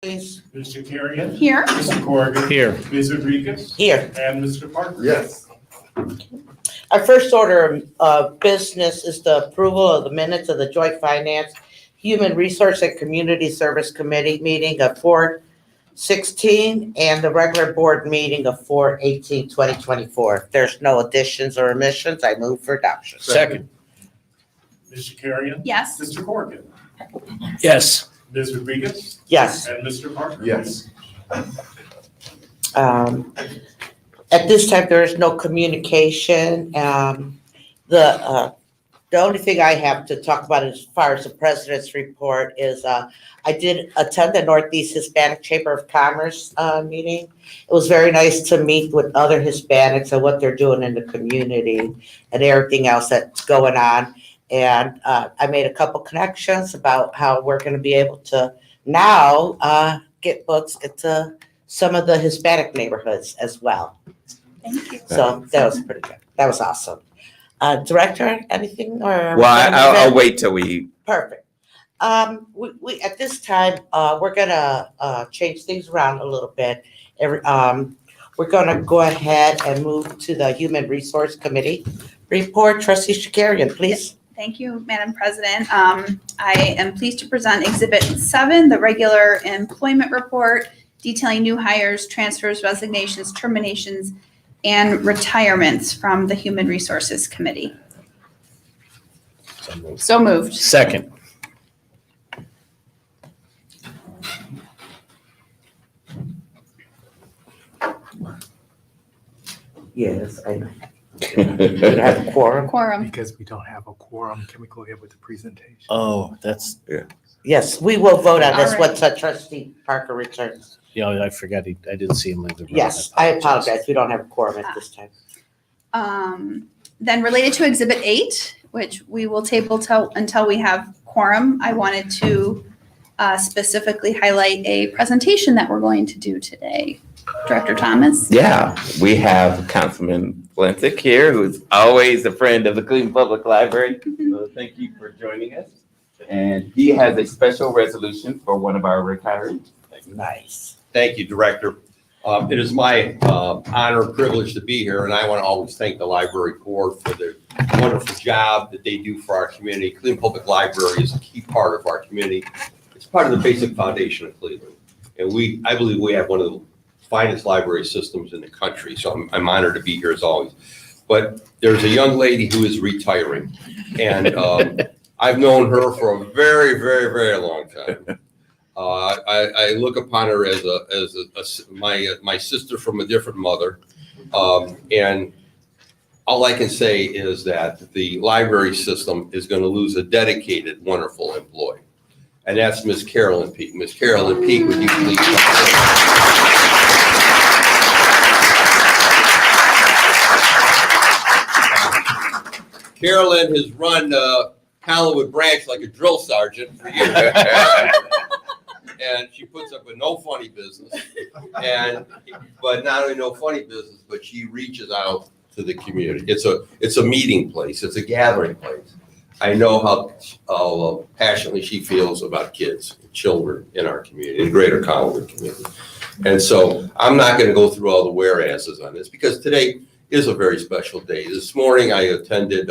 Please. Mr. Carrion? Here. Mr. Corrigan? Here. Ms. Rodriguez? Here. And Mr. Parker? Yes. Our first order of business is the approval of the minutes of the Joint Finance, Human Resource and Community Service Committee meeting of 4/16 and the regular board meeting of 4/18/2024. If there's no additions or omissions, I move for adoption. Second. Mr. Carrion? Yes. Mr. Corrigan? Yes. Ms. Rodriguez? Yes. And Mr. Parker? Yes. At this time, there is no communication. The only thing I have to talk about as far as the president's report is I did attend the Northeast Hispanic Chamber of Commerce meeting. It was very nice to meet with other Hispanics and what they're doing in the community and everything else that's going on. And I made a couple connections about how we're going to be able to now get books into some of the Hispanic neighborhoods as well. Thank you. So that was pretty good. That was awesome. Director, anything or? Well, I'll wait till we. Perfect. We at this time, we're gonna change things around a little bit. We're gonna go ahead and move to the Human Resource Committee report. Trustee Shakarian, please. Thank you, Madam President. I am pleased to present Exhibit 7, the regular employment report detailing new hires, transfers, resignations, terminations, and retirements from the Human Resources Committee. So moved. Second. Yes, I know. We don't have a quorum. Quorum. Because we don't have a quorum, can we go ahead with the presentation? Oh, that's, Yes, we will vote on this All right. once Trustee Parker returns. I forgot. I didn't see him leave the room. Yes, I apologize. We don't have a quorum at this time. Then related to Exhibit 8, which we will table until we have quorum, I wanted to specifically highlight a presentation that we're going to do today. Director Thomas? Yeah, we have Councilman Blantic here, who's always a friend of the Cleveland Public Library. So thank you for joining us. And he has a special resolution for one of our retirees. Nice. Thank you, Director. It is my honor and privilege to be here, and I want to always thank the Library Board for the wonderful job that they do for our community. Cleveland Public Library is a key part of our community. It's part of the basic foundation of Cleveland. And I believe we have one of the finest library systems in the country, so I'm honored to be here as always. But there's a young lady who is retiring, and I've known her for a very, very, very long time. I look upon her as my sister from a different mother, and all I can say is that the library system is going to lose a dedicated, wonderful employee, and that's Miss Carolyn Peak. Miss Carolyn Peak, would you please come forward? Carolyn has run Collinwood Branch like a drill sergeant for years. And she puts up with no funny business. But not only no funny business, but she reaches out to the community. It's a meeting place. It's a gathering place. I know how passionately she feels about kids, children in our community, in the greater Collinwood community. And so I'm not going to go through all the whereases on this because today is a very special day. This morning I attended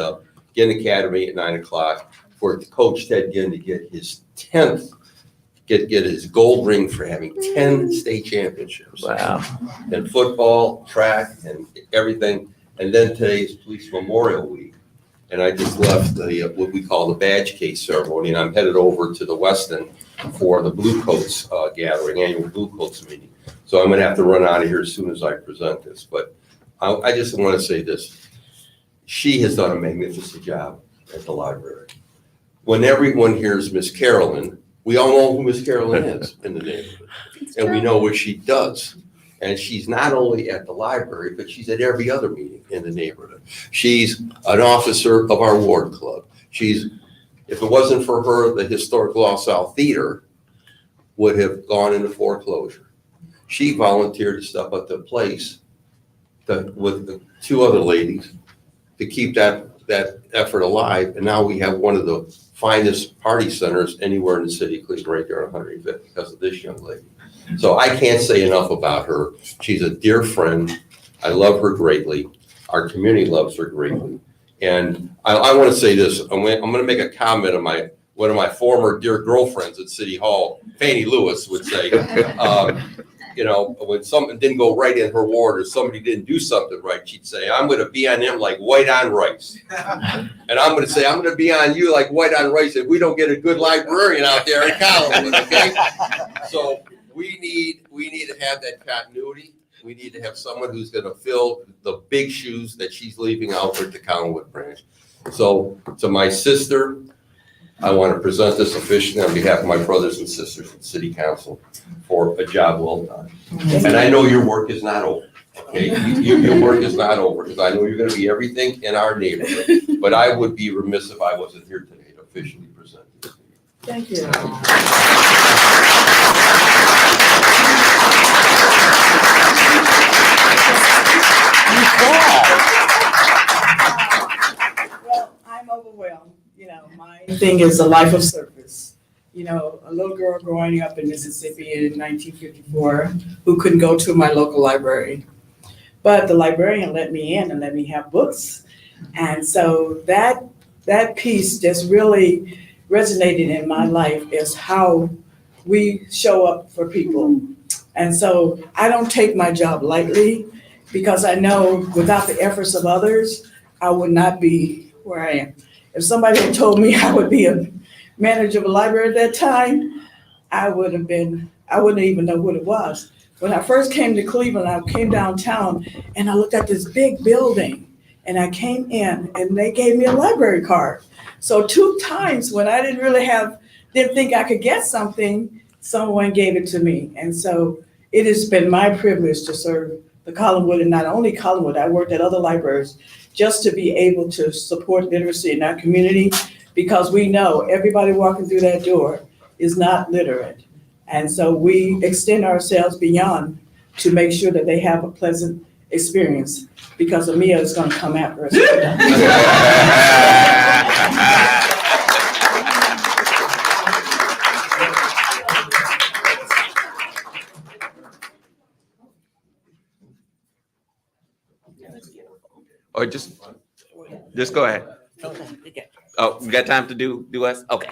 Ginn Academy at 9 o'clock for Coach Ted Ginn to get his 10th, get his gold ring for having 10 state championships. Wow. And football, track, and everything. And then today is Police Memorial Week. And I just left what we call the badge case ceremony, and I'm headed over to the Westin for the Blue Coats gathering, annual Blue Coats meeting. So I'm gonna have to run out of here as soon as I present this. But I just want to say this. She has done a magnificent job at the library. When everyone hears Miss Carolyn, we all know who Miss Carolyn is in the neighborhood. And we know what she does. And she's not only at the library, but she's at every other meeting in the neighborhood. She's an officer of our ward club. If it wasn't for her, the Historic Law South Theater would have gone into foreclosure. She volunteered to step up to the place with the two other ladies to keep that effort alive. And now we have one of the finest party centers anywhere in the city of Cleveland right there on 105th because of this young lady. So I can't say enough about her. She's a dear friend. I love her greatly. Our community loves her greatly. And I want to say this. I'm going to make a comment on one of my former dear girlfriends at City Hall, Fannie Lewis, would say, you know, when something didn't go right in her ward or somebody didn't do something right, she'd say, I'm going to be on them like white on rice. And I'm going to say, I'm going to be on you like white on rice if we don't get a good librarian out there in Collinwood, okay? So we need to have that continuity. We need to have someone who's going to fill the big shoes that she's leaving out with the Collinwood branch. So to my sister, I want to present this officially on behalf of my brothers and sisters in City Council for a job well done. And I know your work is not over, okay? Your work is not over, because I know you're going to be everything in our neighborhood. But I would be remiss if I wasn't here today to officially present this to you. Thank you. Well, I'm overwhelmed. You know, my thing is a life of service. You know, a little girl growing up in Mississippi in 1954 who couldn't go to my local library. But the librarian let me in and let me have books. And so that piece just really resonated in my life, is how we show up for people. And so I don't take my job lightly, because I know without the efforts of others, I would not be where I am. If somebody had told me I would be a manager of a library at that time, I wouldn't even know what it was. When I first came to Cleveland, I came downtown and I looked at this big building, and I came in and they gave me a library card. So 2 times when I didn't think I could get something, someone gave it to me. And so it has been my privilege to serve the Collinwood, and not only Collinwood, I worked at other libraries, just to be able to support literacy in our community, because we know everybody walking through that door is not literate. And so we extend ourselves beyond to make sure that they have a pleasant experience, because Amia is going to come after us. Or just go ahead. Oh, you got time to do us? Okay.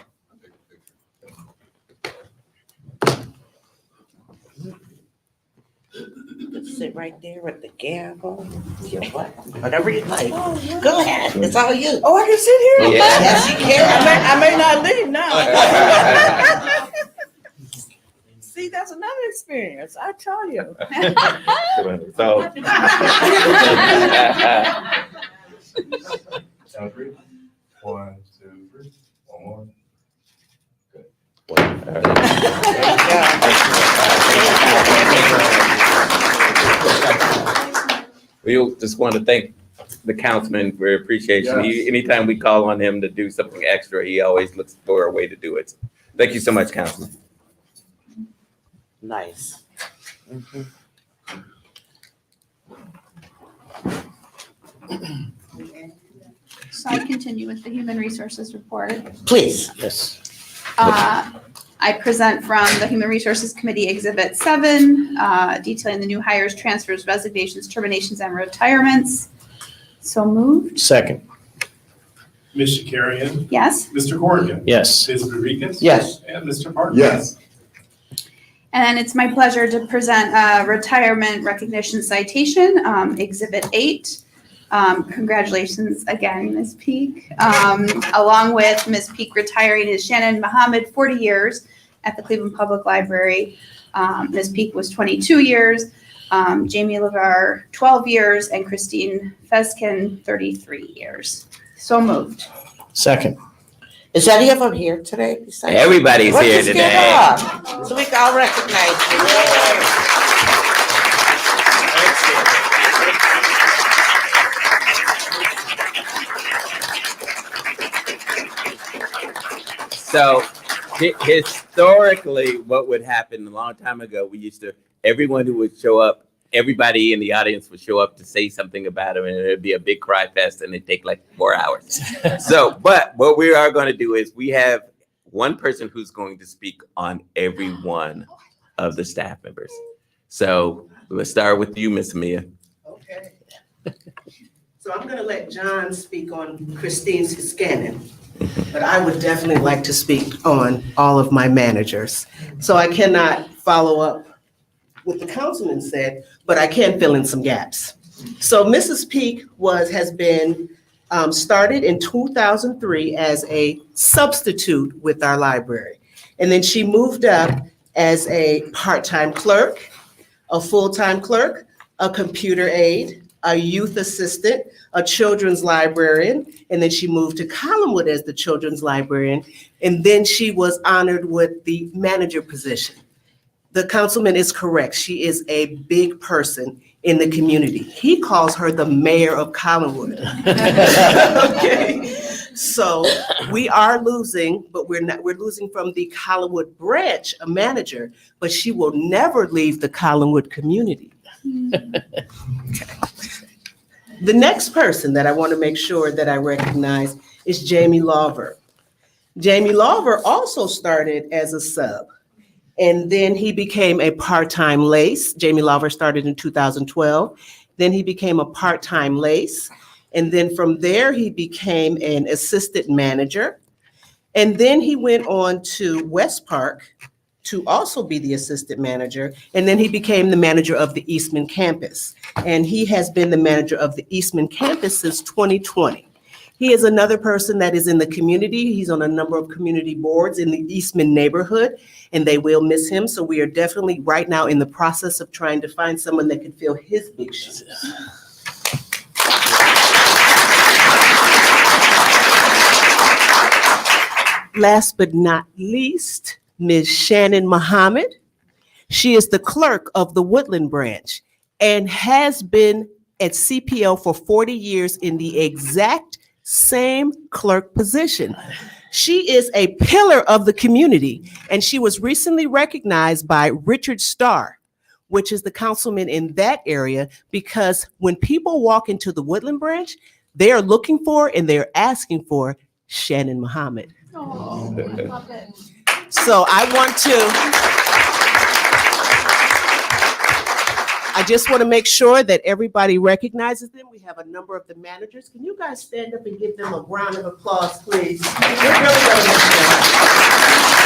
Sit right there with the gavel, your what, whatever you like. Go ahead, it's all you. Oh, I can sit here? Yeah. Yes, you can. I may not leave now. See, that's another experience, I tell you. So. Sound great? 1, 2, 3. One more. We just want to thank the councilman for appreciation. Yes. Anytime we call on him to do something extra, he always looks for a way to do it. Thank you so much, Councilman. Nice. Mhm. So I continue with the Human Resources report. Please. Yes. I present from the Human Resources Committee Exhibit 7, detailing the new hires, transfers, resignations, terminations, and retirements. So moved. Second. Ms. Shakarian, Yes. Mr. Corrigan, Yes. Ms. Rodriguez. Yes. And Mr. Parker. Yes. And it's my pleasure to present a retirement recognition citation, Exhibit 8. Congratulations again, Ms. Peak. Along with Ms. Peak retiring is Shannon Muhammad, 40 years at the Cleveland Public Library. Ms. Peak was 22 years, Jamie Lavar, 12 years, and Christine Feskin, 33 years. So moved. Second. Is any of them here today? besides- Everybody's Let's here just today. get up, so we can all recognize So historically, what would happen a long time ago, we used to, everyone who would show up, everybody in the audience would show up to say something about him, and it'd be a big cry fest, and it'd take like 4 hours. So, but what we are going to do is we have one person who's going to speak on every one of the staff members. So let's start with you, Ms. Mia. Okay. So I'm gonna let John speak on Christine's scanning, but I would definitely like to speak on all of my managers. So I cannot follow up what the councilman said, but I can fill in some gaps. So Mrs. Peak has been started in 2003 as a substitute with our library. And then she moved up as a part-time clerk, a full-time clerk, a computer aide, a youth assistant, a children's librarian, and then she moved to Collinwood as the children's librarian, and then she was honored with the manager position. The councilman is correct. She is a big person in the community. He calls her the mayor of Collinwood. Okay, so we are losing, but we're losing from the Collinwood branch, a manager, but she will never leave the Collinwood community. Okay. The next person that I want to make sure that I recognize is Jamie Lawver. Jamie Lawver also started as a sub, and then he became a part-time lace. Jamie Lawver started in 2012. Then he became a part-time lace. And then from there, he became an assistant manager. And then he went on to West Park to also be the assistant manager. And then he became the manager of the Eastman campus. And he has been the manager of the Eastman campus since 2020. He is another person that is in the community. He's on a number of community boards in the Eastman neighborhood, and they will miss him. So we are definitely right now in the process of trying to find someone that can fill his big shoes. Last but not least, Ms. Shannon Muhammad. She is the clerk of the Woodland branch and has been at CPL for 40 years in the exact same clerk position. She is a pillar of the community, and she was recently recognized by Richard Starr, which is the councilman in that area, because when people walk into the Woodland branch, they are looking for and they're asking for Shannon Muhammad. Oh, I love it. So I just want to make sure that everybody recognizes them. We have a number of the managers. Can you guys stand up and give them a round of applause, please? We're really going to miss them.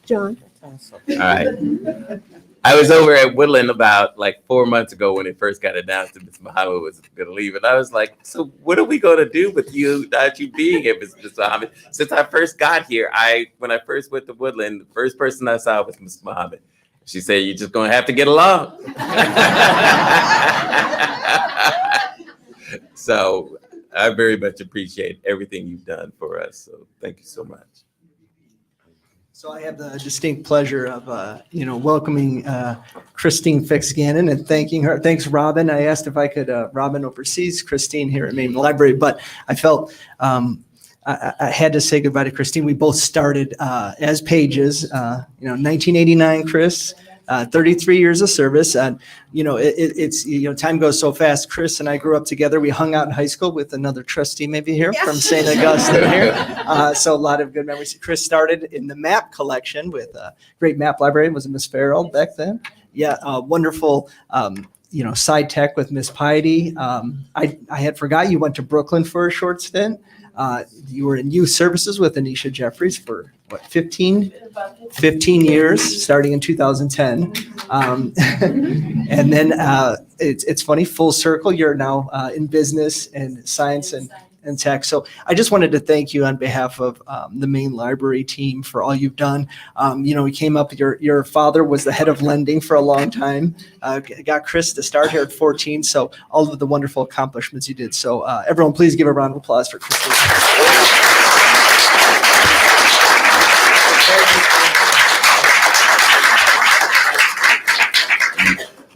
John. All right. I was over at Woodland about like 4 months ago when it first got announced that Ms. Muhammad was going to leave. And I was like, so what are we going to do with you, not you being here, Ms. Muhammad? Since I first got here, when I first went to Woodland, the first person I saw was Ms. Muhammad. She said, you're just going to have to get along. So I very much appreciate everything you've done for us. So thank you so much. So I have the distinct pleasure of, welcoming Christine Fix-Gannon and thanking her. Thanks, Robin. I asked if I could, Robin oversees Christine here at Maine Library, but I felt I had to say goodbye to Christine. We both started as pages, 1989, Chris. 33 years of service. And, it's time goes so fast. Chris and I grew up together. We hung out in high school with another trustee maybe here from St. Augustine here. So a lot of good memories. Chris started in the map collection with a great map library. Was it Miss Farrell back then? Yeah, wonderful, side tech with Miss Piety. I had forgot you went to Brooklyn for a short stint. You were in youth services with Anisha Jeffries for 15 years, starting in 2010. And then it's funny, full circle, you're now in business and science and tech. So I just wanted to thank you on behalf of the Maine Library team for all you've done. We came up, your father was the head of lending for a long time, got Chris to start here at 14. So all of the wonderful accomplishments you did. So everyone, please give a round of applause for Christine.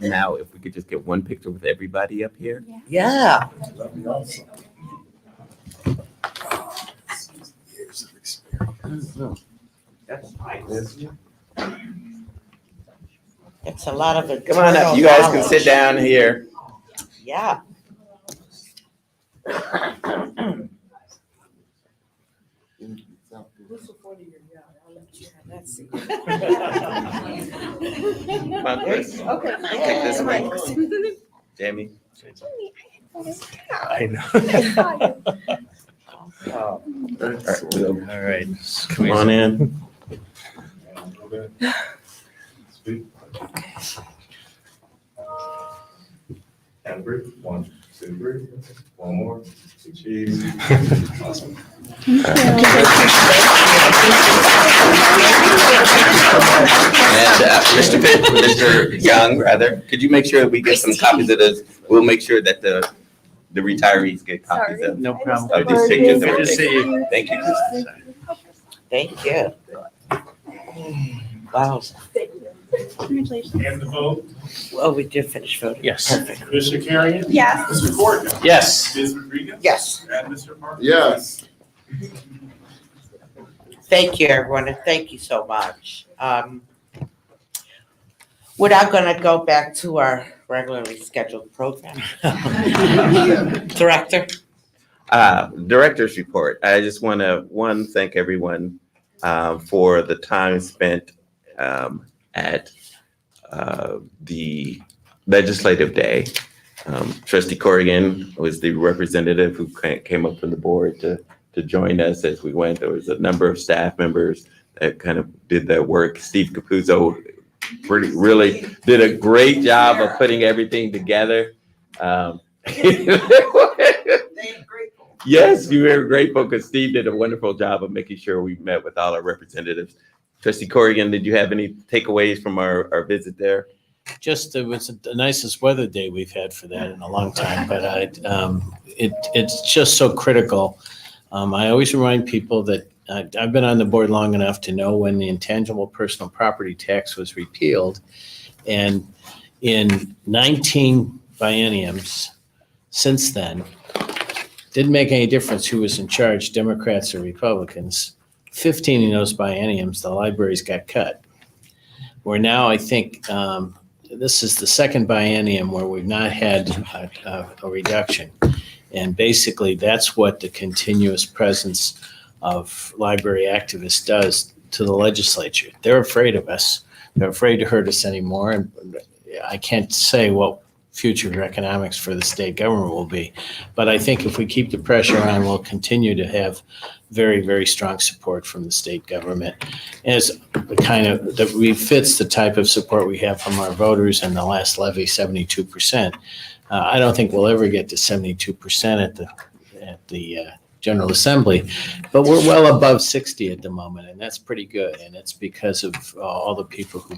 Now, if we could just get one picture with everybody up here. Yeah. It's a lot of it. Come on up. You guys can sit down here. Yeah. Who's supporting you? Yeah, I'll let you have that seat. Come on, Chris. Okay. Take this one. Jamie. I know. All right, we'll All right. come on in. Speak. And breathe. 1, 2, 3. One more. Cheese. Awesome. And Mr. Young, rather, could you make sure that we get some copies of this? We'll make sure that the retirees get copies of No problem. of these pictures. and Good to see everything. you. Thank you. Thank you. Wow. Congratulations. And the vote. Well, we did finish voting. Yes. Perfect. Commissioner Carrigan. Yes. Mr. Gordon. Yes. Ms. Rodriguez. Yes. And Mr. Parker. Yes. Thank you, everyone, and thank you so much. We're now gonna go back to our regularly scheduled program. Director? Director's report. I just want to, thank everyone for the time spent at the legislative day. Trustee Corrigan was the representative who came up from the board to join us as we went. There was a number of staff members that kind of did that work. Steve Capuzzo really did a great job of putting everything together. Yes, you were grateful because Steve did a wonderful job of making sure we met with all our representatives. Trustee Corrigan, did you have any takeaways from our visit there? Just, it was the nicest weather day we've had for that in a long time, but it's just so critical. I always remind people that I've been on the board long enough to know when the intangible personal property tax was repealed. And in 19 bienniums since then, didn't make any difference who was in charge, Democrats or Republicans. 15 of those bienniums, the libraries got cut. Where now I think this is the second biennium where we've not had a reduction. And basically that's what the continuous presence of library activists does to the legislature. They're afraid of us. They're afraid to hurt us anymore. And I can't say what future economics for the state government will be. But I think if we keep the pressure on, we'll continue to have very, very strong support from the state government as the kind of, that refits the type of support we have from our voters in the last levy, 72%. I don't think we'll ever get to 72% at the General Assembly, but we're well above 60 at the moment, and that's pretty good. And it's because of all the people who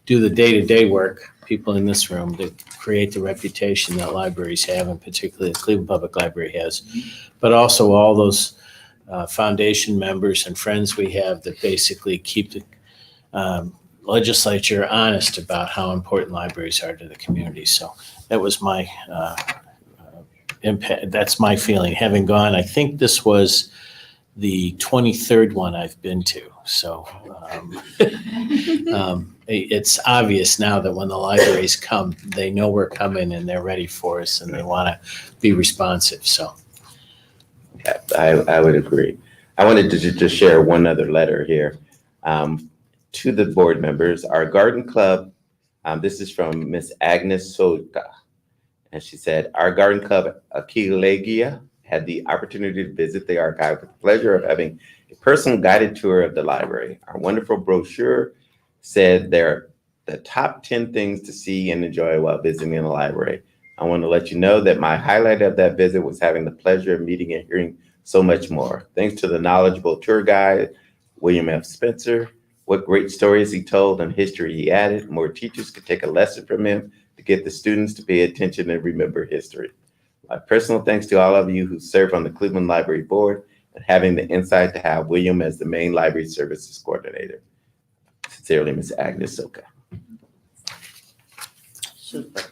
do the day-to-day work, people in this room that create the reputation that libraries have, and particularly the Cleveland Public Library has, but also all those foundation members and friends we have that basically keep the legislature honest about how important libraries are to the community. So that was my impact. That's my feeling. Having gone, I think this was the 23rd one I've been to. So it's obvious now that when the libraries come, they know we're coming and they're ready for us and they want to be responsive. So. Yeah, I would agree. I wanted to just share one other letter here to the board members. Our garden club, this is from Miss Agnes Soka. And she said, our garden club, Akilegia, had the opportunity to visit the archive with the pleasure of having a personal guided tour of the library. Our wonderful brochure said there are the top 10 things to see and enjoy while visiting the library. I want to let you know that my highlight of that visit was having the pleasure of meeting and hearing so much more. Thanks to the knowledgeable tour guide, William F. Spencer. What great stories he told and history he added. More teachers could take a lesson from him to get the students to pay attention and remember history. My personal thanks to all of you who serve on the Cleveland Library Board and having the insight to have William as the main library services coordinator. Sincerely, Ms. Agnes Soka. Super.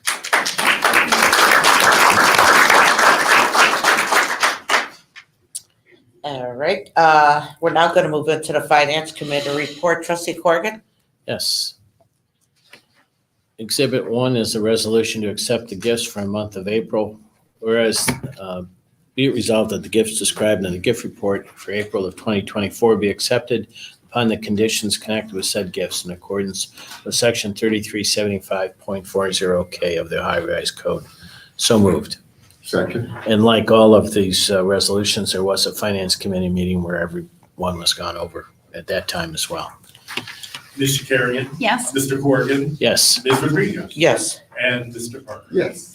All right, we're now going to move into the Finance Committee report. Trustee Corrigan? Yes. Exhibit 1 is a resolution to accept the gifts for the month of April, whereas be it resolved that the gifts described in the gift report for April of 2024 be accepted upon the conditions connected with said gifts in accordance with section 3375.40K of the Ohio Revised Code. So moved. Second. And like all of these resolutions, there was a finance committee meeting where everyone was gone over at that time as well. Ms. Shakarian, Yes. Mr. Corrigan, Yes. Ms. Rodriguez, Yes. and Mr. Parker. Yes.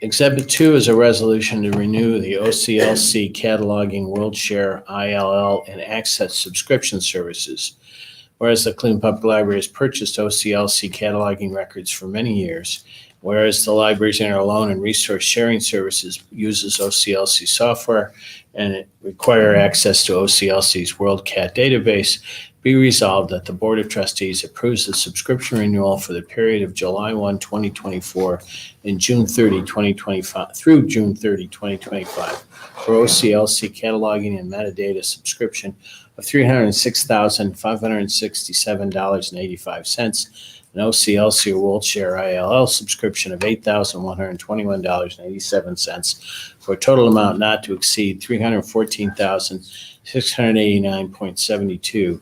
Exhibit 2 is a resolution to renew the OCLC cataloging WorldShare ILL and access subscription services. Whereas the Cleveland Public Library has purchased OCLC cataloging records for many years, whereas the library's interloan and resource sharing services uses OCLC software and it require access to OCLC's WorldCat database, be resolved that the Board of Trustees approves the subscription renewal for the period of July 1, 2024 and June 30, 2025 through June 30, 2025 for OCLC cataloging and metadata subscription of $306,567.85, an OCLC or WorldShare ILL subscription of $8,121.87 for a total amount not to exceed $314,689.72,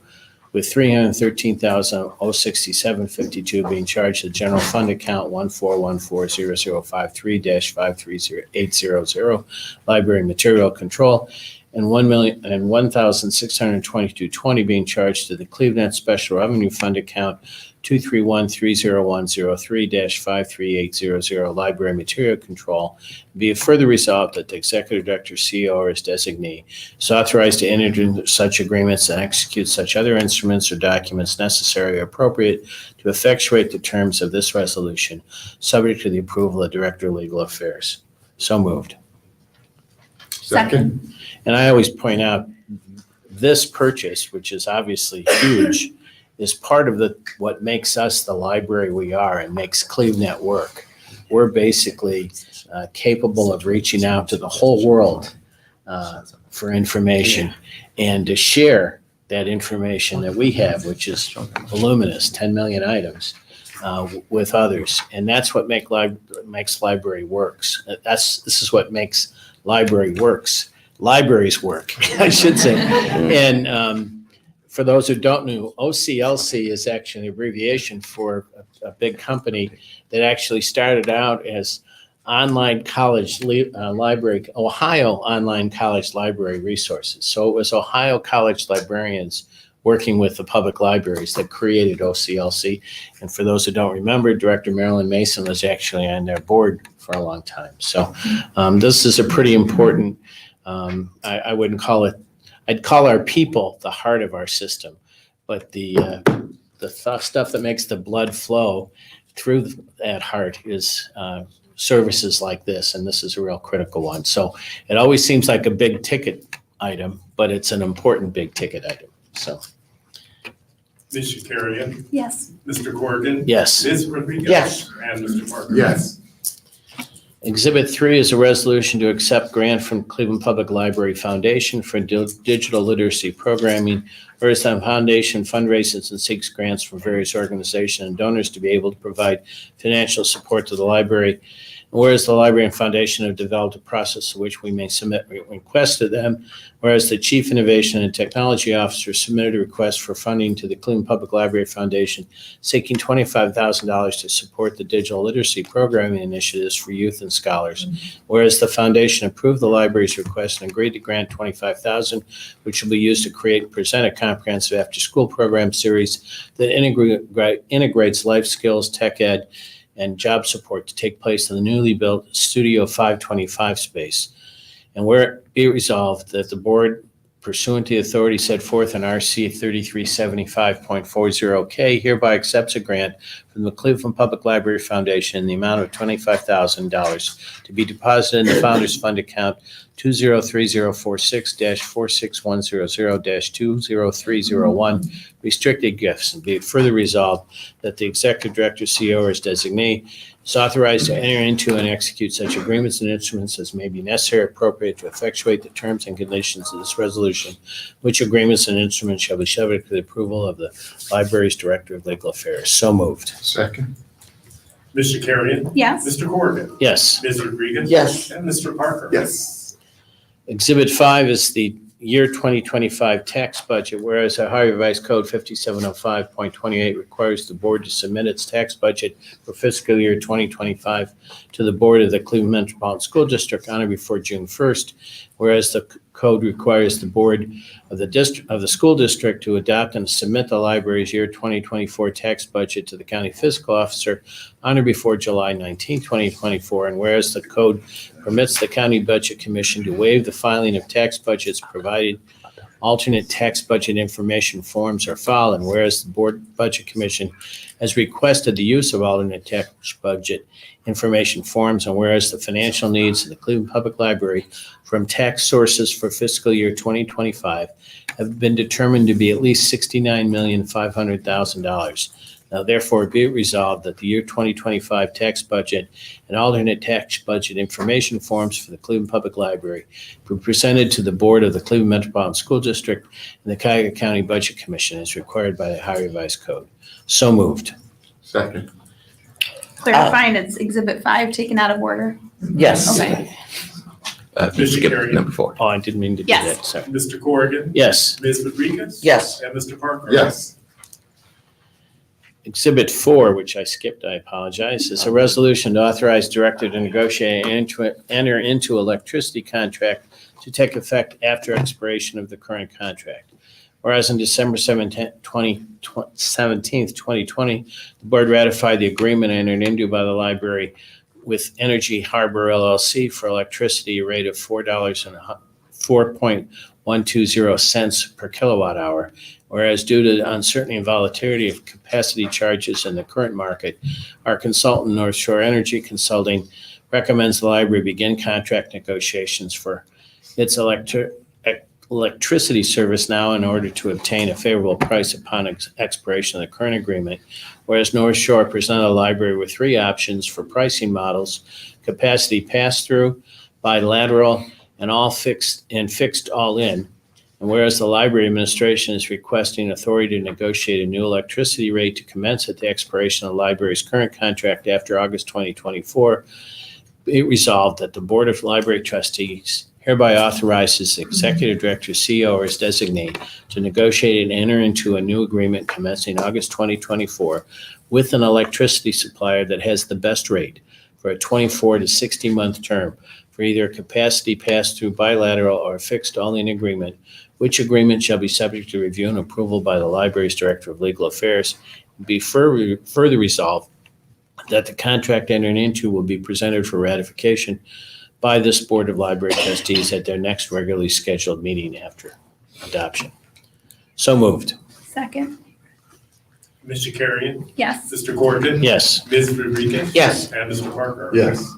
with $313,067.52 being charged to the general fund account 1414053-530800 library material control, and $1,622.20 being charged to the Cleveland Special Revenue Fund account 231-30103-53800 library material control. Be it further resolved that the executive director, CEO, or his designee is authorized to enter into such agreements and execute such other instruments or documents necessary or appropriate to effectuate the terms of this resolution, subject to the approval of Director of Legal Affairs. So moved. Second. And I always point out this purchase, which is obviously huge, is part of what makes us the library we are and makes CleveNet work. We're basically capable of reaching out to the whole world for information and to share that information that we have, which is voluminous, 10 million items, with others. And that's what makes library works. This is what makes library works. Libraries work, I should say. And for those who don't know, OCLC is actually an abbreviation for a big company that actually started out as online college library, Ohio Online College Library Resources. So it was Ohio college librarians working with the public libraries that created OCLC. And for those who don't remember, Director Marilyn Mason was actually on their board for a long time. So this is a pretty important, I wouldn't call it, I'd call our people the heart of our system, but the stuff that makes the blood flow through that heart is services like this, and this is a real critical one. So it always seems like a big ticket item, but it's an important big ticket item. So. Ms. Shakarian, Yes. Mr. Corrigan. Yes. Ms. Rodriguez. Yes. And Mr. Parker. Yes. Exhibit 3 is a resolution to accept grant from Cleveland Public Library Foundation for digital literacy programming, whereas the foundation fundraises and seeks grants from various organizations and donors to be able to provide financial support to the library. And whereas the library and foundation have developed a process in which we may submit requests to them, whereas the Chief Innovation and Technology Officer submitted a request for funding to the Cleveland Public Library Foundation seeking $25,000 to support the digital literacy programming initiatives for youth and scholars. Whereas the foundation approved the library's request and agreed to grant $25,000, which will be used to create and present a comprehensive after-school program series that integrates life skills, tech ed, and job support to take place in the newly built Studio 525 space. And where it be resolved that the board, pursuant to the authority set forth in RC 3375.40K, hereby accepts a grant from the Cleveland Public Library Foundation in the amount of $25,000 to be deposited in the Founders Fund account 20304646100-20301 restricted gifts, and be it further resolved that the executive director, CEO, or his designee is authorized to enter into and execute such agreements and instruments as may be necessary or appropriate to effectuate the terms and conditions of this resolution, which agreements and instruments shall be subject to the approval of the library's Director of Legal Affairs. So moved. Second. Ms. Shakarian, Yes. Mr. Corrigan. Yes. Ms. Rodriguez. Yes. And Mr. Parker. Yes. Exhibit 5 is the year 2025 tax budget, whereas Ohio Revised Code 5705.28 requires the board to submit its tax budget for fiscal year 2025 to the board of the Cleveland Metropolitan School District on or before June 1st, whereas the code requires the board of the school district to adopt and submit the library's year 2024 tax budget to the county fiscal officer on or before July 19, 2024, and whereas the code permits the county budget commission to waive the filing of tax budgets provided alternate tax budget information forms are filed, and whereas the board budget commission has requested the use of alternate tax budget information forms, and whereas the financial needs of the Cleveland Public Library from tax sources for fiscal year 2025 have been determined to be at least $69,500,000. Now therefore be it resolved that the year 2025 tax budget and alternate tax budget information forms for the Cleveland Public Library be presented to the board of the Cleveland Metropolitan School District and the Cuyahoga County Budget Commission as required by the Ohio Revised Code. So moved. Second. Clarifying, it's Exhibit 5 taken out of order. Yes. Okay. Skip number 4. Oh, I didn't mean to do Yes. that, sorry. Mr. Corrigan, Yes. Ms. Rodriguez. Yes. And Mr. Parker. Yes. Exhibit 4, which I skipped, I apologize, is a resolution to authorize director to negotiate and enter into electricity contract to take effect after expiration of the current contract. Whereas on December 17th, 2020, the board ratified the agreement entered into by the library with Energy Harbor LLC for electricity rate of $4.120 per kilowatt hour. Whereas due to the uncertainty and volatility of capacity charges in the current market, our consultant, North Shore Energy Consulting, recommends the library begin contract negotiations for its electricity service now in order to obtain a favorable price upon expiration of the current agreement. Whereas North Shore presented the library with 3 options for pricing models: capacity pass-through, bilateral, and fixed all-in. And whereas the library administration is requesting authority to negotiate a new electricity rate to commence at the expiration of the library's current contract after August 2024, it resolved that the Board of Library Trustees hereby authorizes the executive director, CEO, or his designee to negotiate and enter into a new agreement commencing August 2024 with an electricity supplier that has the best rate for a 24 to 60-month term for either a capacity pass-through, bilateral, or fixed all-in agreement, which agreement shall be subject to review and approval by the library's Director of Legal Affairs. Be further resolved that the contract entered into will be presented for ratification by this Board of Library Trustees at their next regularly scheduled meeting after adoption. So moved. Second. Ms. Shakarian, Yes. Mr. Corrigan. Yes. Ms. Rodriguez. Yes. And Mr. Parker. Yes.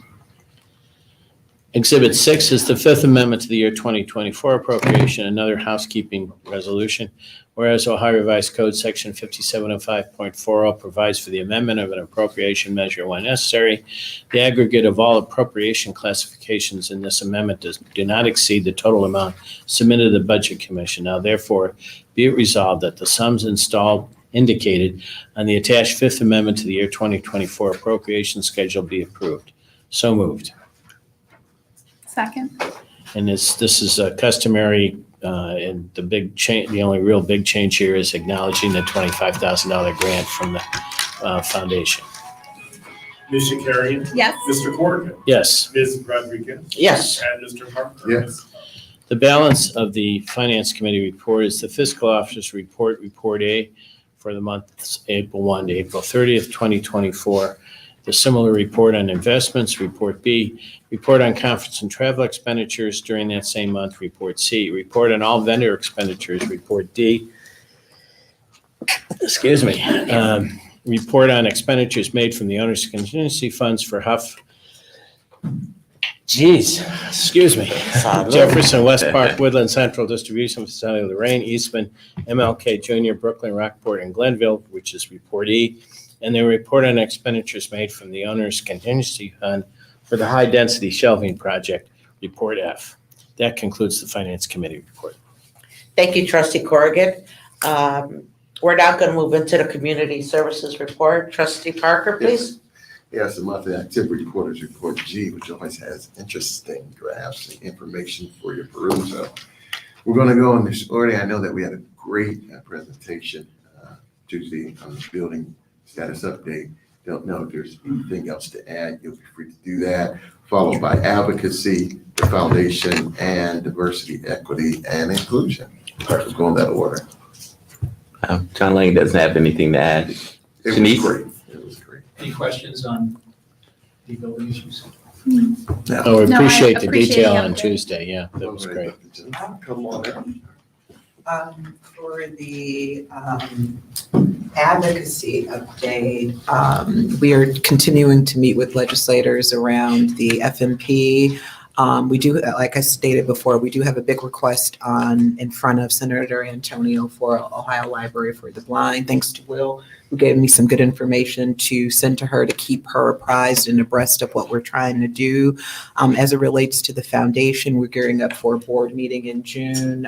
Exhibit 6 is the Fifth Amendment to the year 2024 appropriation, another housekeeping resolution. Whereas Ohio Revised Code Section 5705.40 provides for the amendment of an appropriation measure when necessary. The aggregate of all appropriation classifications in this amendment do not exceed the total amount submitted to the Budget Commission. Now therefore, be it resolved that the sums indicated on the attached Fifth Amendment to the year 2024 appropriation schedule be approved. So moved. Second. And this is a customary, and the only real big change here is acknowledging the $25,000 grant from the foundation. Ms. Shakarian, Yes. Mr. Corrigan, Yes. Ms. Rodriguez. Yes. And Mr. Parker. Yes. The balance of the Finance Committee report is the Fiscal Officer's Report, Report A, for the months April 1 to April 30th, 2024. The similar report on investments, Report B, report on conference and travel expenditures during that same month, Report C, report on all vendor expenditures, Report D. Excuse me. Report on expenditures made from the owner's contingency funds for excuse me. Jefferson, West Park, Woodland Central Distribution Facility, Lorraine, Eastman, MLK Junior, Brooklyn, Rockport, and Glenville, which is Report E. And then report on expenditures made from the owner's contingency fund for the high-density shelving project, Report F. That concludes the Finance Committee report. Thank you, Trustee Corrigan. We're now going to move into the Community Services Report. Trustee Parker, please. Yes, the monthly activity reporters report G, which always has interesting graphs and information for your perusal. We're going to go in this order. I know that we had a great presentation Tuesday on the building status update. Don't know if there's anything else to add. You'll be free to do that. Followed by advocacy, the foundation, and diversity, equity, and inclusion. We'll go in that order. John Lane doesn't have anything to add. It Shanice? was great. It was great. Any questions on the building issues? Oh, we No, I appreciate the appreciate detail the on update. Tuesday. Yeah, that was great. Come on in. For the advocacy update, we are continuing to meet with legislators around the FMP. We do, like I stated before, we do have a big request in front of Senator Antonio for Ohio Library for the Blind, thanks to Will, who gave me some good information to send to her to keep her apprised and abreast of what we're trying to do. As it relates to the foundation, we're gearing up for a board meeting in June.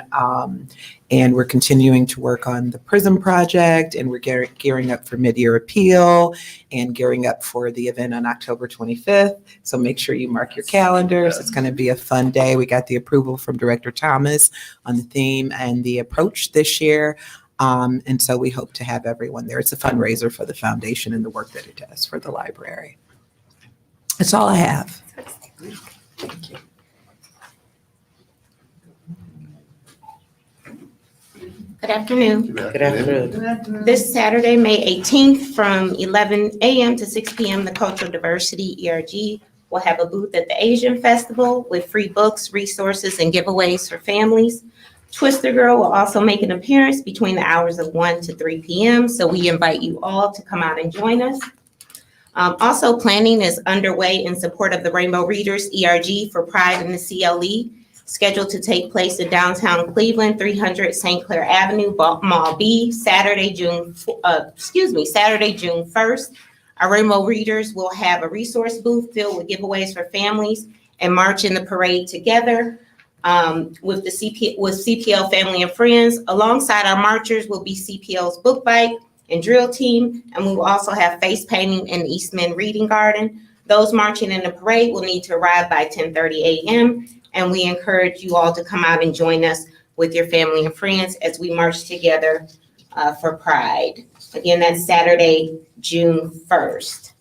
And we're continuing to work on the PRISM project, and we're gearing up for mid-year appeal and gearing up for the event on October 25th. So make sure you mark your calendars. It's going to be a fun day. We got the approval from Director Thomas on the theme and the approach this year. And so we hope to have everyone there. It's a fundraiser for the foundation and the work that it does for the library. That's all I have. Thank you. Good afternoon. Good afternoon. This Saturday, May 18th, from 11 a.m. to 6 p.m., the Cultural Diversity ERG will have a booth at the Asian Festival with free books, resources, and giveaways for families. Twister Girl will also make an appearance between the hours of 1 to 3 p.m., so we invite you all to come out and join us. Also, planning is underway in support of the Rainbow Readers ERG for Pride in the CLE, scheduled to take place in downtown Cleveland, 300 St. Clair Avenue, Mall B, Saturday, June 1st. Our Rainbow Readers will have a resource booth filled with giveaways for families and march in the parade together with CPL family and friends. Alongside our marchers will be CPL's book bike and drill team, and we will also have face painting in the Eastman Reading Garden. Those marching in the parade will need to arrive by 10:30 a.m., and we encourage you all to come out and join us with your family and friends as we march together for Pride. Again, that's Saturday, June 1st.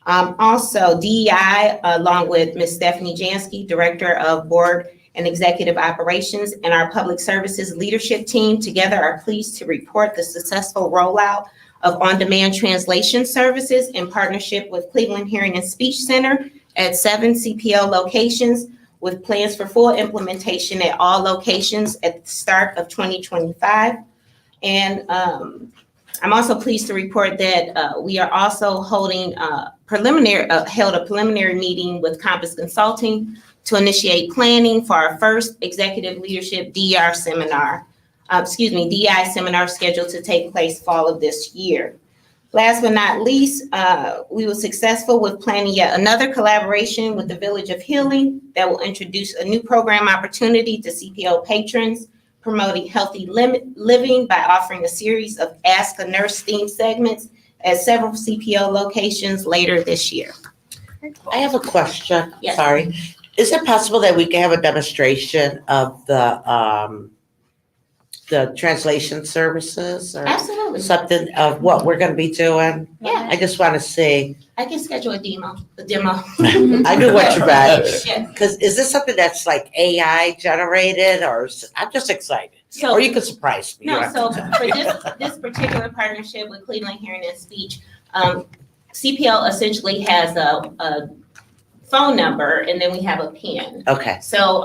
Also, DEI, along with Ms. Stephanie Jansky, Director of Board and Executive Operations, and our Public Services Leadership Team together are pleased to report the successful rollout of on-demand translation services in partnership with Cleveland Hearing and Speech Center at 7 CPL locations, with plans for full implementation at all locations at the start of 2025. And I'm also pleased to report that we are also holding held a preliminary meeting with Compass Consulting to initiate planning for our first Executive Leadership DEI seminar scheduled to take place fall of this year. Last but not least, we were successful with planning yet another collaboration with the Village of Healing that will introduce a new program opportunity to CPL patrons, promoting healthy living by offering a series of Ask a Nurse themed segments at several CPL locations later this year. I have a question. Yes. Sorry. Is it possible that we can have a demonstration of the translation services or Absolutely. something of what we're going to be doing? Yeah, I just want to see. I can schedule a demo. I knew what you meant. Yeah. Because is this something that's like AI generated, or I'm just excited? So, Or you could surprise me. You no, don't so have to for tell me. this particular partnership with Cleveland Hearing and Speech, CPL essentially has a phone number, and then we have a PIN. Okay. So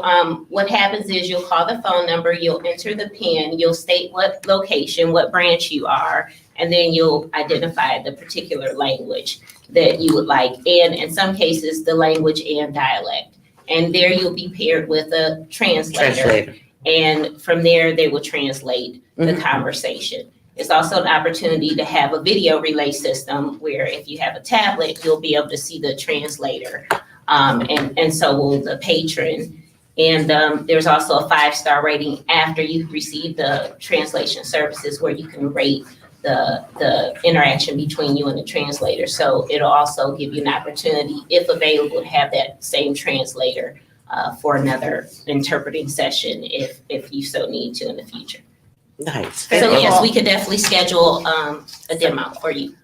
what happens is you'll call the phone number, you'll enter the PIN, you'll state what location, what branch you are, and then you'll identify the particular language that you would like, and in some cases, the language and dialect. And there you'll be paired with a translator. And from there, they will translate the conversation. It's also an opportunity to have a video relay system where if you have a tablet, you'll be able to see the translator. And so will the patron. And there's also a 5-star rating after you receive the translation services where you can rate the interaction between you and the translator. So it'll also give you an opportunity, if available, to have that same translator for another interpreting session if you so need to in the future. Nice. So yes, we could definitely schedule a demo for you.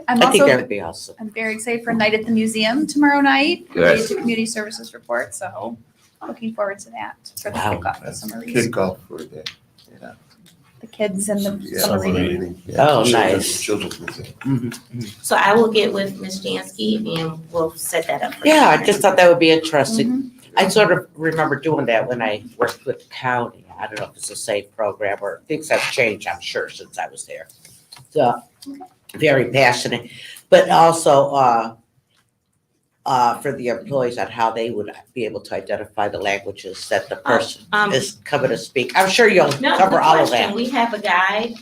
I'm I think that also, would be awesome. I'm very excited for Night at the Museum tomorrow night, Yes. related to community services report, so looking forward to that for the Wow. kickoff of That's summer reading. kickoff for the The kids and the yeah, summer Summer reading. reading. Yeah, Oh, children's- nice. Children's Museum. So I will get with Ms. Jansky and we'll set that up for you. Yeah, I just thought that would be interesting. Mhm. I sort of remember doing that when I worked with the county. I don't know if it's the same program or things have changed, I'm sure, since I was there. So, very passionate, but also, for the employees on how they would be able to identify the languages that the person is coming to speak. I'm sure you'll No, cover good all of question. that. We have a guide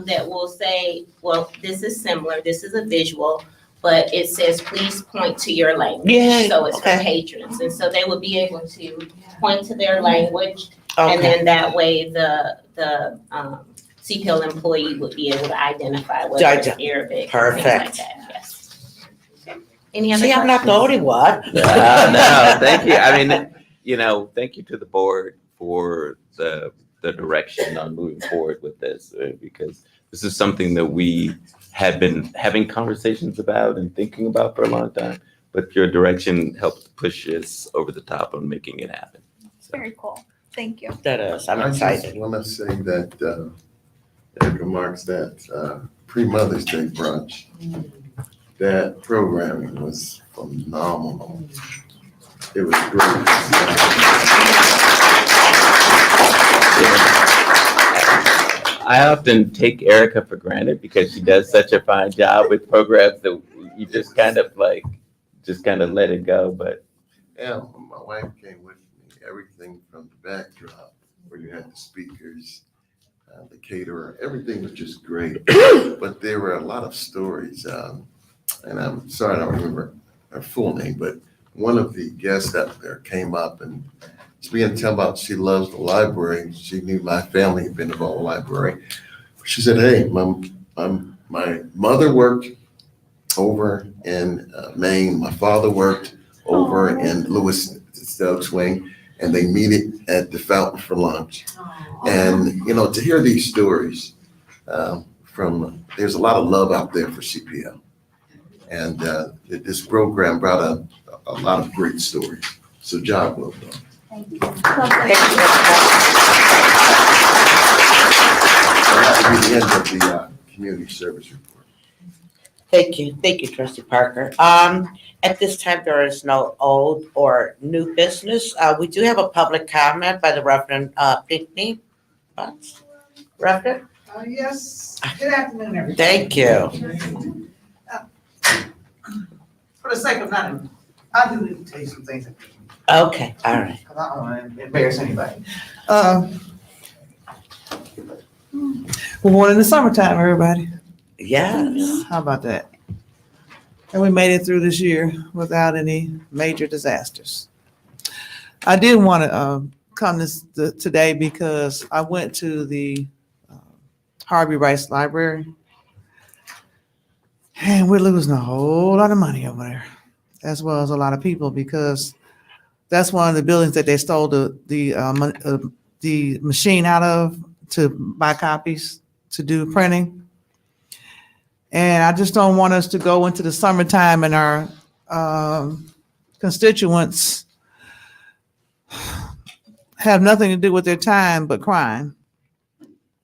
that will say, well, this is similar, this is a visual, but it says, please point to your language. Yeah, So it's for okay. patrons, and so they will be able to point to their language, and Okay, then that way the CPL employee would be able to identify whether it's Gotcha. Arabic, things like Perfect. that, yes. Any other see, I'm not the questions? only one. No, thank you. I mean, thank you to the board for the direction on moving forward with this, because this is something that we have been having conversations about and thinking about for a long time, but your direction helped push us over the top on making it happen. Very cool. Thank you. That is, I'm I excited. just want to say that, Erica marks that pre-Mother's Day brunch. That programming was phenomenal. It was great. I often take Erica for granted because she does such a fine job with programs that you just kind of let it go, but Yeah, when my wife came with me, everything from the backdrop, where you had the speakers, the caterer, everything was just great. But there were a lot of stories, and I'm sorry I don't remember her full name, but one of the guests up there came up and she began to tell about she loves the library. She knew my family had been involved in the library. She said, hey, my mother worked over in Maine. My father worked over in Lewis Stokes Wing, and they meet at the fountain for lunch. And, to hear these stories there's a lot of love out there for CPL. And this program brought a lot of great stories. So job well done. Thank you. So that will be the end of the community service report. Thank you, Trustee Parker. At this time, there is no old or new business. We do have a public comment by the Reverend Pinckney. Reverend? Yes, good afternoon, everybody. Thank you. For the sake of nothing, I do need to tell you some things, Okay, all right. because I don't want to embarrass anybody. We're born in the summertime, everybody. Yes. How about that? And we made it through this year without any major disasters. I did want to come today because I went to the Harvey Rice Library, and we're losing a whole lot of money over there, as well as a lot of people, because that's one of the buildings that they stole the machine out of to buy copies to do printing. And I just don't want us to go into the summertime and our constituents have nothing to do with their time but crime.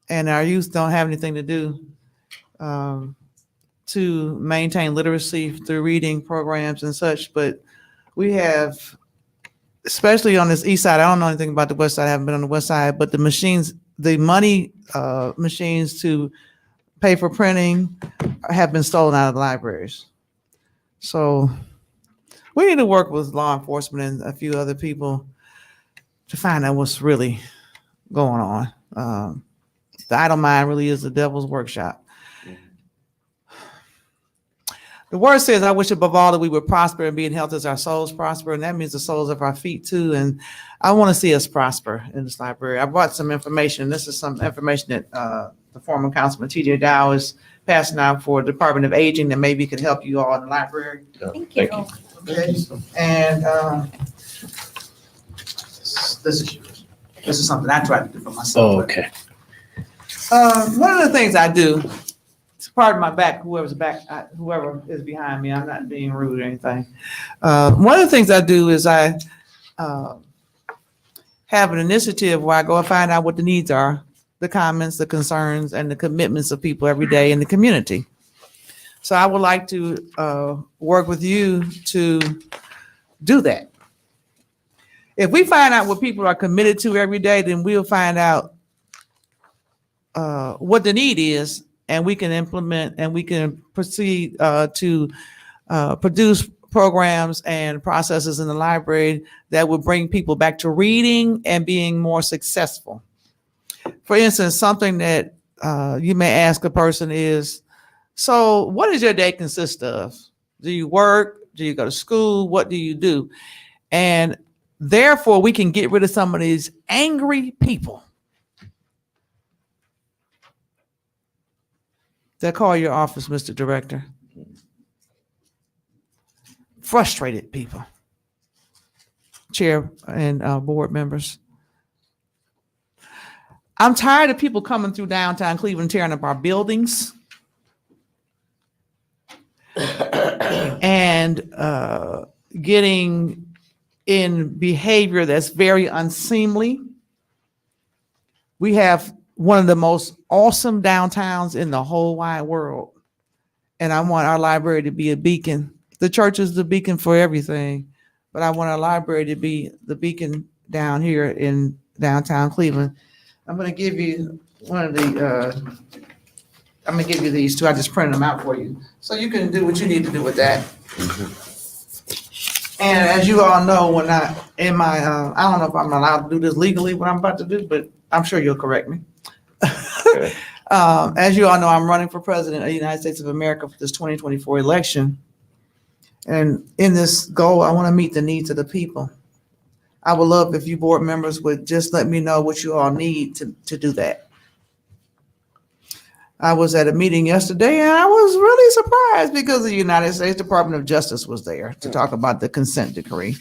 And our youth don't have anything to do to maintain literacy through reading programs and such. But we have, especially on this east side, I don't know anything about the west side, I haven't been on the west side, but the machines, the money machines to pay for printing have been stolen out of the libraries. So we need to work with law enforcement and a few other people to find out what's really going on. The idle mind really is the devil's workshop. The word says, I wish above all that we would prosper and be in health as our souls prosper. And that means the soles of our feet too. And I want to see us prosper in this library. I brought some information. This is some information that the former Councilman T.J. Dow is passing out for the Department of Aging that maybe could help you all in the library. Thank you. Okay. And this is yours. This is something I tried to do for myself. Oh, okay. One of the things I do, pardon my back, whoever is behind me, I'm not being rude or anything. One of the things I do is I have an initiative where I go and find out what the needs are, the comments, the concerns, and the commitments of people every day in the community. So I would like to work with you to do that. If we find out what people are committed to every day, then we'll find out what the need is, and we can implement and we can proceed to produce programs and processes in the library that will bring people back to reading and being more successful. For instance, something that you may ask a person is, so what does your day consist of? Do you work? Do you go to school? What do you do? And therefore, we can get rid of some of these angry people that call your office, Mr. Director. Frustrated people, chair and board members. I'm tired of people coming through downtown Cleveland, tearing up our buildings and getting in behavior that's very unseemly. We have one of the most awesome downtowns in the whole wide world. And I want our library to be a beacon. The church is the beacon for everything, but I want our library to be the beacon down here in downtown Cleveland. I'm going to give you one of the, I'm going to give you these two. I just printed them out for you. So you can do what you need to do with that. And as you all know, when I, in my, I don't know if I'm allowed to do this legally, what I'm about to do, but I'm sure you'll correct me. Okay. As you all know, I'm running for president of the United States of America for this 2024 election. And in this goal, I want to meet the needs of the people. I would love if you board members would just let me know what you all need to do that. I was at a meeting yesterday and I was really surprised because the United States Department of Justice was there to talk about the consent decree.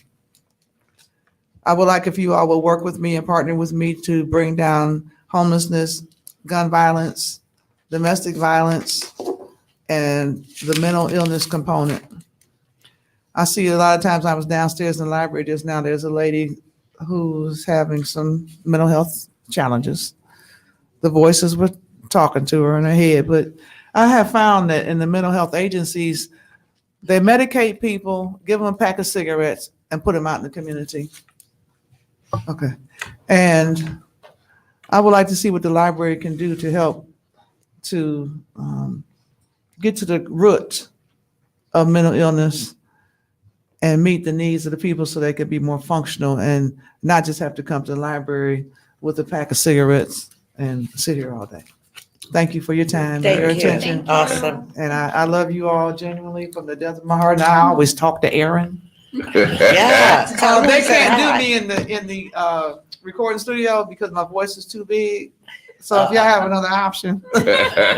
I would like if you all will work with me and partner with me to bring down homelessness, gun violence, domestic violence, and the mental illness component. I see a lot of times I was downstairs in the library just now, there's a lady who's having some mental health challenges. The voices were talking to her in her head, but I have found that in the mental health agencies, they medicate people, give them a pack of cigarettes, and put them out in the community. Okay. And I would like to see what the library can do to help to get to the root of mental illness and meet the needs of the people so they could be more functional and not just have to come to the library with a pack of cigarettes and sit here all day. Thank you for your time, and your Thank you. attention. Awesome. And I love you all genuinely from the depth of my heart. And I always talk to Aaron. Yeah. They can't do me in the recording studio because my voice is too big. So if y'all have another option.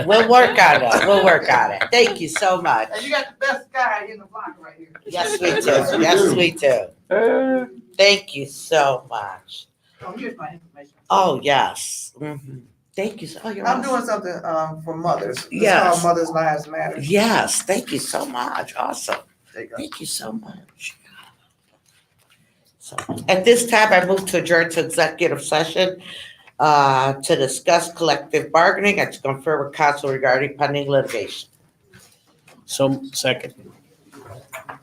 We'll work on it. We'll work on it. Thank you so much. And you got the best guy in the block right here. Yes, we do. Yes, we do. Thank you so much. Oh, here's my information. Oh, yes. Mhm. Thank you. Oh, you're I'm awesome. doing something for mothers. It's Yes. called Mothers' Lives Matter. Yes, thank you so much. Awesome. There you go. Thank you so much. So at this time, I move to adjourn to executive session to discuss collective bargaining and to confer with counsel regarding pending litigation. So, second.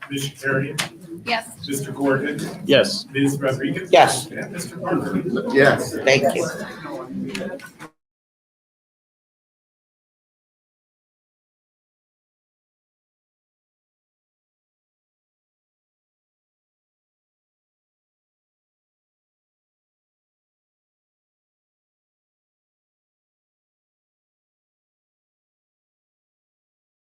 Ms. Shakarian, Yes. Mr. Gordon, Yes. Ms. Rodriguez. Yes. And Mr. Parker. Yes. Thank you.